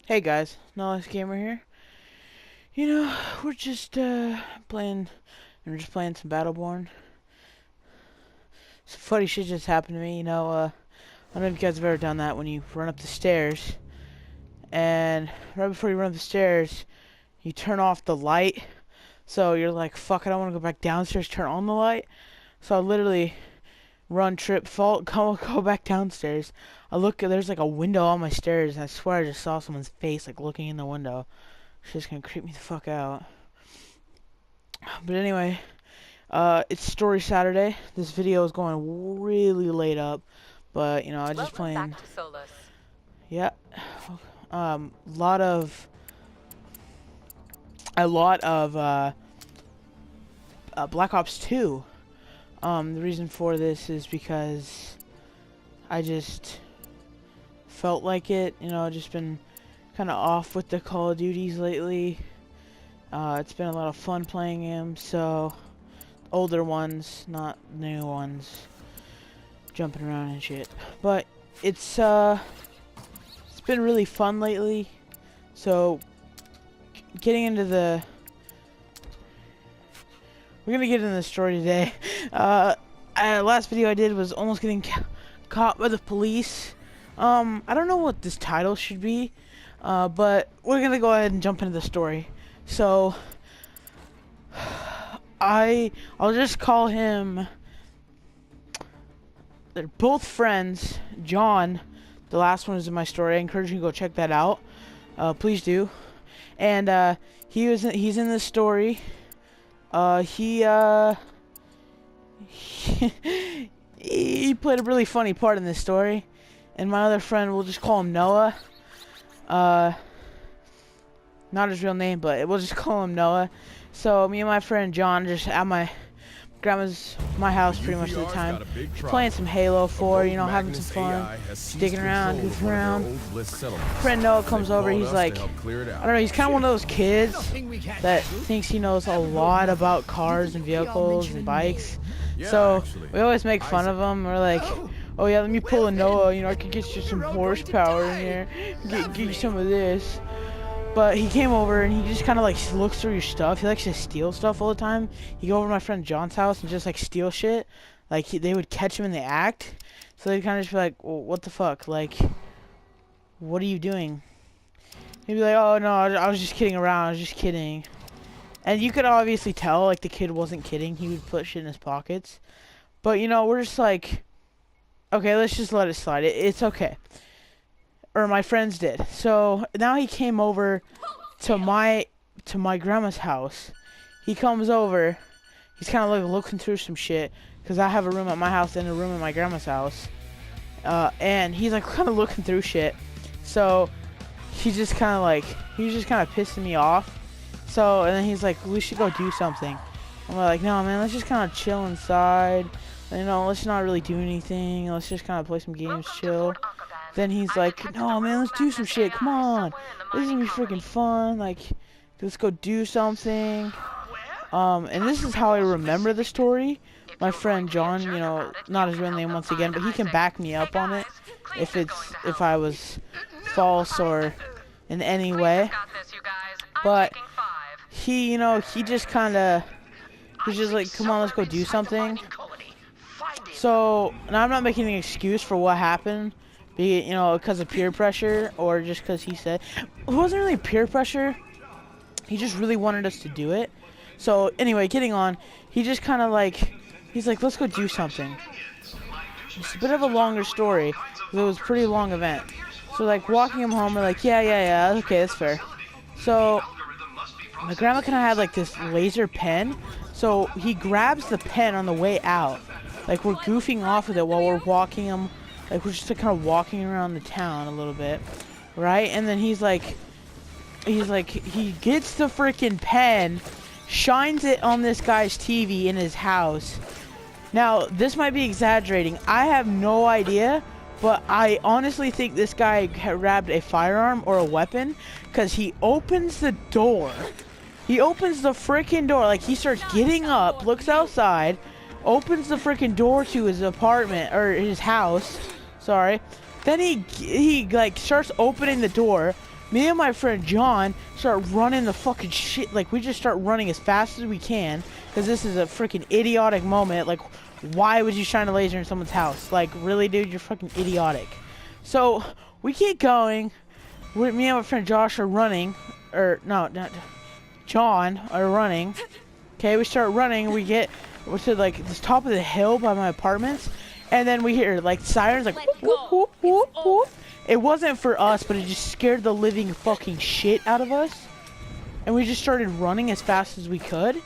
Hey guys, Knowledge Gamer here. You know, we're just playing. We're just playing some Battleborn. Some funny shit just happened to me. I don't know if you guys have ever done that when you run up the stairs, and right before you run up the stairs, you turn off the light. So you're like, "Fuck! I don't want to go back downstairs. Turn on the light." So I literally run, trip, fall, go back downstairs. I look, there's like a window on my stairs, and I swear I just saw someone's face like looking in the window. It's just gonna creep me the fuck out. But anyway, it's Story Saturday. This video is going really late up, but I just Welcome playing. back to Solus. Yeah, lot of a lot of Black Ops 2. The reason for this is because I just felt like it. Just been kind of off with the Call of Duties lately. It's been a lot of fun playing him, so older ones, not new ones, jumping around and shit. But it's been really fun lately. So getting into we're gonna get into the story today. Last video I did was almost getting caught by the police. I don't know what this title should be, but we're gonna go ahead and jump into the story. So I'll just call him. They're both friends. John, the last one is in my story. I encourage you to go check that out. Please do. And he's in this story. He he played a really funny part in this story. And my other friend, we'll just call him Noah. Not his real name, but we'll just call him Noah. So me and my friend John just at my grandma's house pretty much of the time. Just playing some Halo 4, having some fun, sticking around, goofing around. Friend Noah comes over, he's like, I don't know, he's kind of one of those kids that thinks he knows a lot about cars and vehicles and bikes. So we always make fun of him. We're like, oh yeah, let me pull a Noah, I could get you some horsepower in here, get you some of this. But he came over and he just kind of like looks through your stuff. He likes to steal stuff all the time. He'd go over to my friend John's house and just like steal shit. Like they would catch him in the act. So they'd kind of just be like, well, what the fuck? Like, what are you doing? He'd be like, oh no, I was just kidding around. I was just kidding. And you could obviously tell like the kid wasn't kidding. He would put shit in his pockets. But we're just like, okay, let's just let it slide. It's okay. Or my friends did. So now he came over to my grandma's house. He comes over. He's kind of like looking through some shit because I have a room at my house and a room at my grandma's house. And he's like kind of looking through shit. So he's just kind of pissing me off. So and then he's like, we should go do something. I'm like, no man, let's just kind of chill inside. Let's not really do anything. Let's just kind of play some games, chill. Then he's like, no man, let's do some shit, come on. This is gonna be freaking fun, like, let's go do something. And this is how I remember the story. My friend John, not his real name once again, but he can back me up on it if I was false or in any way. But he just kinda, he's just like, come on, let's go do something. So, now I'm not making an excuse for what happened. Be it, because of peer pressure or just because he said it wasn't really peer pressure. He just really wanted us to do it. So anyway, getting on, he just kind of like, he's like, let's go do something. It's a bit of a longer story. It was a pretty long event. So like walking him home, we're like, yeah, okay, that's fair. So my grandma kind of had like this laser pen. So he grabs the pen on the way out. Like we're goofing off with it while we're walking him. Like, we're just kind of walking around the town a little bit, right? And then he gets the freaking pen, shines it on this guy's TV in his house. Now, this might be exaggerating. I have no idea, but I honestly think this guy grabbed a firearm or a weapon because he opens the door. He opens the freaking door. Like, he starts getting up, looks outside, opens the freaking door to his apartment, or his house. Sorry. Then he like starts opening the door, me and my friend John start running the fucking shit. Like, we just start running as fast as we can. Because this is a freaking idiotic moment. Like, why would you shine a laser in someone's house? Like, really, dude? You're fucking idiotic. So, we keep going. Me and my friend Josh are running. Or, no, not John are running. Okay, we start running. We're to, like, the top of the hill by my apartments. And then we hear, like, sirens, like, whoop, whoop, whoop, whoop. It wasn't for us, but it just scared the living fucking shit out of us. And we just started running as fast as we could.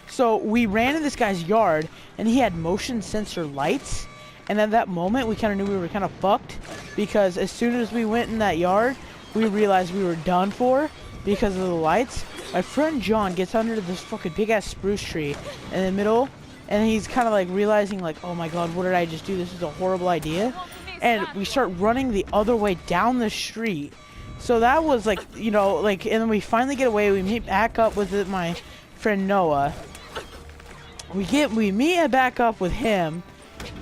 So we ran in this guy's yard, and he had motion sensor lights. And at that moment, we kind of knew we were kind of fucked. Because as soon as we went in that yard, we realized we were done for because of the lights. My friend John gets under this fucking big-ass spruce tree in the middle. And he's kind of like realizing, like, oh my god, what did I just do? This is a horrible idea. And we start running the other way down the street. So that was like, you know, like, and then we finally get away. We meet back up with my friend Noah. We meet back up with him.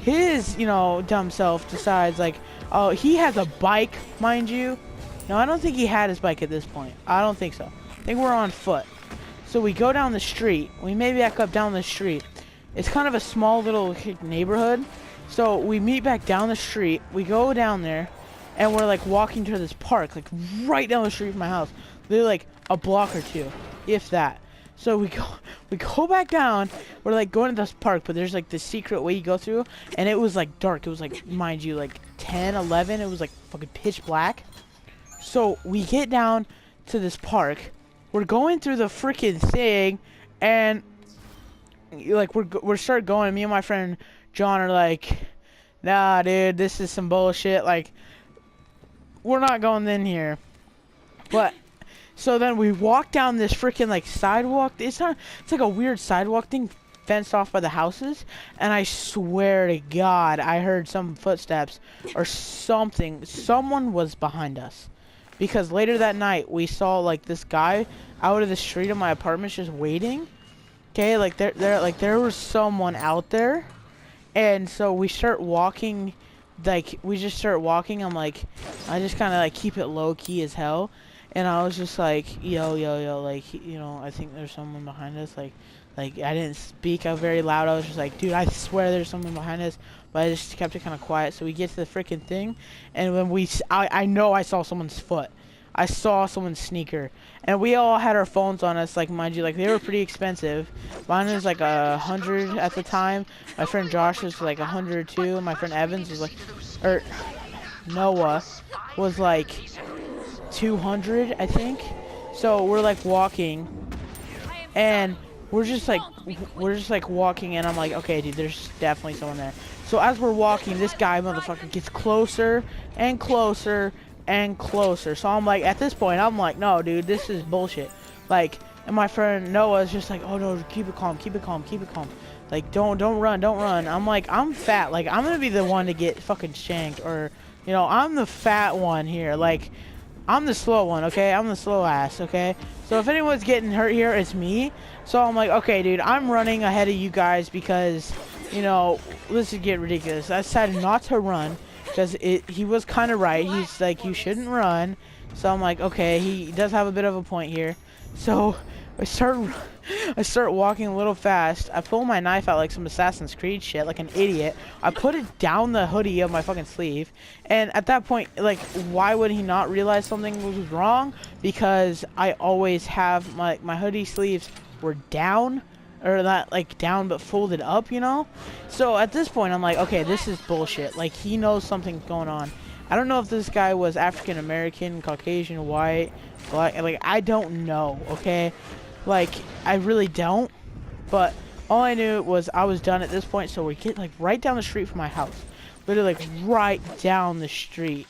His, you know, dumb self decides, like, oh, he has a bike, mind you. No, I don't think he had his bike at this point. I don't think so. I think we're on foot. So we go down the street. We meet back up down the street. It's kind of a small little neighborhood. So we meet back down the street. We go down there, and we're like walking to this park, like right down the street from my house. Literally like a block or two, if that. So we go back down. We're like going to this park, but there's like this secret way you go through, and it was like dark. It was like, mind you, like 10, 11. It was like fucking pitch black. So we get down to this park. We're going through the freaking thing, and like we're start going. Me and my friend John are like, nah, dude, this is some bullshit. Like, we're not going in here. But so then we walk down this freaking like sidewalk. It's like a weird sidewalk thing fenced off by the houses. And I swear to God, I heard some footsteps or something. Someone was behind us. Because later that night, we saw like this guy out of the street of my apartment just waiting. Okay, like there was someone out there. And so we start walking, like, we just start walking. I'm like, I just kind of, like, keep it low-key as hell. And I was just like, yo, like, you know, I think there's someone behind us. Like, I didn't speak out very loud. I was just like, dude, I swear there's someone behind us. But I just kept it kind of quiet. So we get to the freaking thing. And when I know I saw someone's foot. I saw someone's sneaker, and we all had our phones on us, like, mind you, like, they were pretty expensive. Mine was like 100 at the time. My friend Josh was like 102, and my friend Evans was like, or Noah was like 200, I think. So we're like walking, and we're just like walking, and I'm like, okay, dude, there's definitely someone there. So as we're walking, this guy motherfucker gets closer and closer and closer. So I'm like, at this point, I'm like, no, dude, this is bullshit. Like, and my friend Noah is just like, oh no, keep it calm, keep it calm, keep it calm. Like, don't run. I'm like, I'm fat. Like, I'm gonna be the one to get fucking shanked, or, you know, I'm the fat one here. Like, I'm the slow one, okay? I'm the slow ass, okay? So if anyone's getting hurt here, it's me. So I'm like, okay, dude, I'm running ahead of you guys because, you know, this is getting ridiculous. I decided not to run. Because he was kind of right. He's like, you shouldn't run. So I'm like, okay, he does have a bit of a point here. So I start walking a little fast. I pull my knife out like some Assassin's Creed shit, like an idiot. I put it down the hoodie of my fucking sleeve. And at that point, like, why would he not realize something was wrong? Because I always have my hoodie sleeves were down. Or not like down but folded up, you know? So at this point I'm like, okay, this is bullshit. Like, he knows something's going on. I don't know if this guy was African American, Caucasian, white, black, like, I don't know, okay? Like, I really don't. But all I knew was I was done at this point. So we get like right down the street from my house. Literally like right down the street.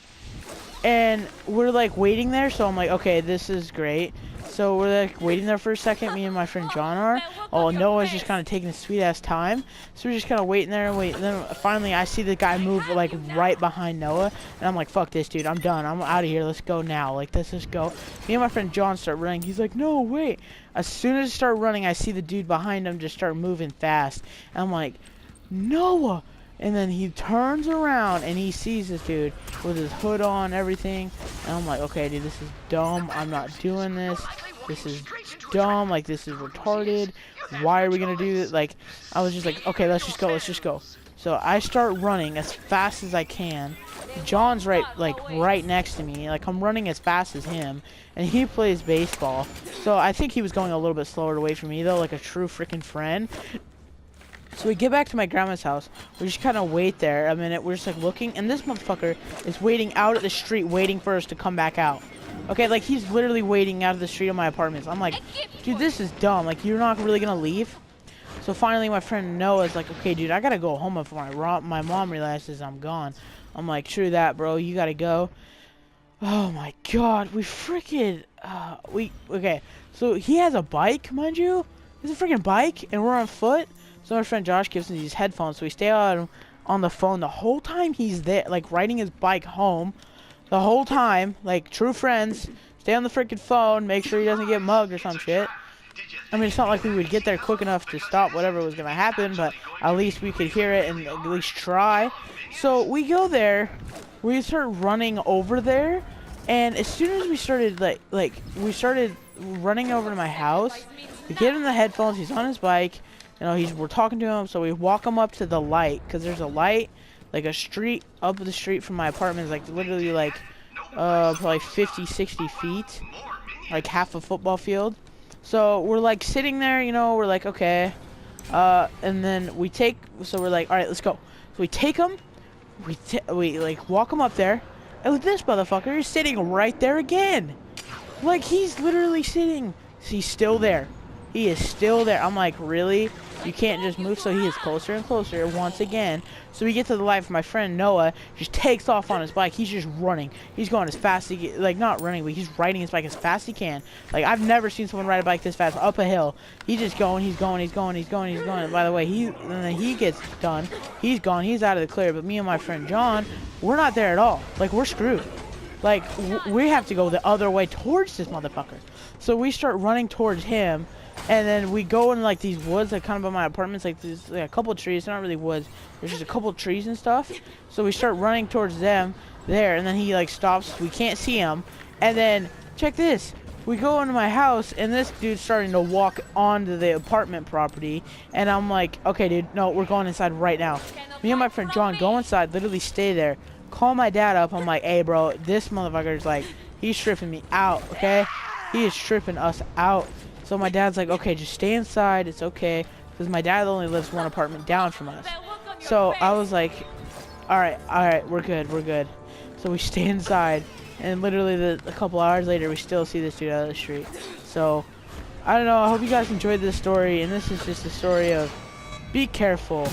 And we're like waiting there, so I'm like, okay, this is great. So we're like waiting there for a second, me and my friend John are. Oh, Noah's just kind of taking a sweet ass time. So we're just kind of waiting there and wait. And then finally I see the guy move like right behind Noah. And I'm like, fuck this, dude, I'm done. I'm out of here. Let's go now. Like, let's just go. Me and my friend John start running. He's like, no, wait. As soon as I start running, I see the dude behind him just start moving fast. And I'm like, Noah, And then he turns around and he sees this dude with his hood on, everything. And I'm like, okay, dude, this is dumb. I'm not doing this. This is dumb. Like, this is retarded. Why are we gonna do this? Like, I was just like, okay, let's just go. Let's just go. So I start running as fast as I can. John's right next to me. Like, I'm running as fast as him. And he plays baseball. So I think he was going a little bit slower to wait for me, though, like a true freaking friend. So we get back to my grandma's house. We just kind of wait there a minute. We're just like looking, and this motherfucker is waiting out at the street, waiting for us to come back out. Okay, like he's literally waiting out of the street of my apartments. I'm like, dude, this is dumb. Like, you're not really gonna leave? So finally, my friend Noah's like, okay, dude, I gotta go home before my mom realizes I'm gone. I'm like, true that, bro. You gotta go. Oh my god, we freaking okay. So he has a bike, mind you. He has a freaking bike, and we're on foot. So my friend Josh gives me these headphones, so we stay on the phone the whole time he's there, like riding his bike home, the whole time, like true friends. Stay on the freaking phone, make sure he doesn't get mugged or some shit. I mean, it's not like we would get there quick enough to stop whatever was gonna happen, but at least we could hear it and at least try. So we go there, we start running over there, and as soon as we started we started running over to my house, we get in the headphones. He's on his bike. You know, we're talking to him, so we walk him up to the light, because there's a light, like a street, up the street from my apartment, is like literally like, probably 50, 60 feet, like half a football field. So we're like sitting there, you know, we're like, okay, and then so we're like, all right, let's go. So we take him, we like walk him up there, and this motherfucker is sitting right there again. Like, he's literally sitting, he's still there. He is still there. I'm like, really? You can't just move? So he is closer and closer once again. So we get to the light. My friend Noah just takes off on his bike. He's just running. He's going as fast as he, like, not running, but he's riding his bike as fast as he can. Like, I've never seen someone ride a bike this fast up a hill. He's just going. He's going. And by the way, then he gets done. He's gone. He's out of the clear. But me and my friend John, we're not there at all. Like, we're screwed. Like, we have to go the other way towards this motherfucker. So we start running towards him. And then we go in like these woods, like kind of by my apartments, like there's like a couple trees. They're not really woods. There's just a couple trees and stuff. So we start running towards them there, and then he like stops. We can't see him. And then check this. We go into my house, and this dude's starting to walk onto the apartment property. And I'm like, okay, dude, no, we're going inside right now. Me and my friend John go inside, literally stay there. Call my dad up. I'm like, hey, bro, this motherfucker's like, he's tripping me out, okay? He is tripping us out. So my dad's like, okay, just stay inside. It's okay. Because my dad only lives one apartment down from us. So I was like, all right, we're good. So we stay inside. And literally a couple hours later, we still see this dude out of the street. So, I don't know. I hope you guys enjoyed this story. And this is just a story of be careful.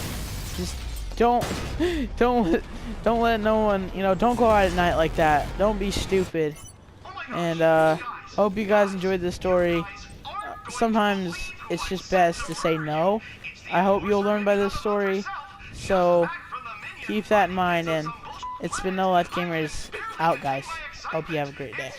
Just don't let no one, you know, don't go out at night like that. Don't be stupid. And, hope you guys enjoyed this story. Sometimes it's just best to say no. I hope you'll learn by this story. So keep that in mind. And it's been No Life Gamers out, guys. Hope you have a great day.